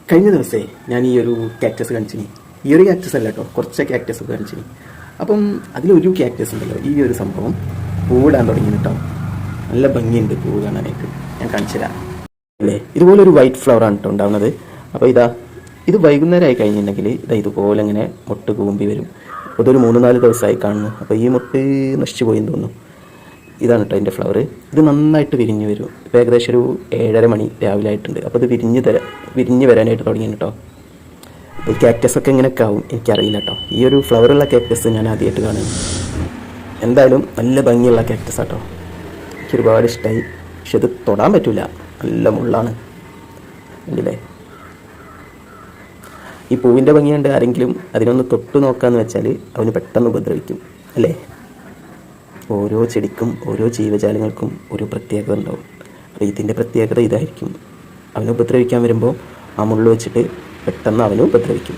കഴിഞ്ഞ ദിവസമേ ഞാൻ ഈ ഒരു കാക്ടസ് കാണിച്ചിനി. ഈ ഒരു കാക്ടസ് അല്ല കേട്ടോ, കുറച്ച് കാക്ടസ് കാണിച്ചിനി. അപ്പം അതിലൊരു കാക്ടസ് ഉണ്ടല്ലോ, ഈ ഒരു സംഭവം പൂവിടാൻ തുടങ്ങി കേട്ടോ. നല്ല ഭംഗിയുണ്ട് പൂവ് കാണാനായിട്ട്. ഞാൻ കാണിച്ചു തരാം അല്ലേ. ഇതുപോലൊരു വൈറ്റ് ഫ്ലവറാണ് കേട്ടോ ഉണ്ടാവുന്നത്. അപ്പോൾ ഇത് വൈകുന്നേരം ആയി കഴിഞ്ഞിട്ടുണ്ടെങ്കിൽ ഇതുപോലെ ഇങ്ങനെ മുട്ട് കൂമ്പി വരും. അതൊരു 3-4 ദിവസമായി കാണുന്നു. അപ്പോൾ ഈ മുട്ട് നശിച്ചു പോയെന്ന് തോന്നുന്നു. ഇതാണ് കേട്ടോ അതിൻ്റെ ഫ്ലവർ. ഇത് നന്നായിട്ട് വിരിഞ്ഞ് വരും. ഇപ്പോൾ ഏകദേശം ഒരു 7:30 മണി രാവിലെ ആയിട്ടുണ്ട്. അപ്പോൾ ഇത് വിരിഞ്ഞ് വരാനായിട്ട് തുടങ്ങി കേട്ടോ. അപ്പോൾ ഈ കാക്ടസൊക്കെ എങ്ങനെയൊക്കെ ആവും എനിക്കറിയില്ല കേട്ടോ. ഈ ഒരു ഫ്ലവറുള്ള കാക്ടസ് ഞാൻ ആദ്യമായിട്ട് കാണുന്നു. എന്തായാലും നല്ല ഭംഗിയുള്ള കാക്ടസ് ആട്ടോ. എനിക്ക് ഒരുപാട് ഇഷ്ടമായി. പക്ഷെ ഇത് തൊടാൻ പറ്റില്ല, നല്ല മുള്ളാണ്. കണ്ടില്ലേ, ഈ പൂവിൻ്റെ ഭംഗി കണ്ട് ആരെങ്കിലും അതിനൊന്ന് തൊട്ട് നോക്കാമെന്ന് വെച്ചാൽ അവന് പെട്ടെന്ന് ഉപദ്രവിക്കും അല്ലേ. ഓരോ ചെടിക്കും ഓരോ ജീവജാലങ്ങൾക്കും ഒരു പ്രത്യേകത ഉണ്ടാവും. അപ്പോൾ ഇതിൻ്റെ പ്രത്യേകത ഇതായിരിക്കും. അവനെ ഉപദ്രവിക്കാൻ വരുമ്പോൾ ആ മുള്ള് വെച്ചിട്ട് പെട്ടെന്ന് അവനും ഉപദ്രവിക്കും.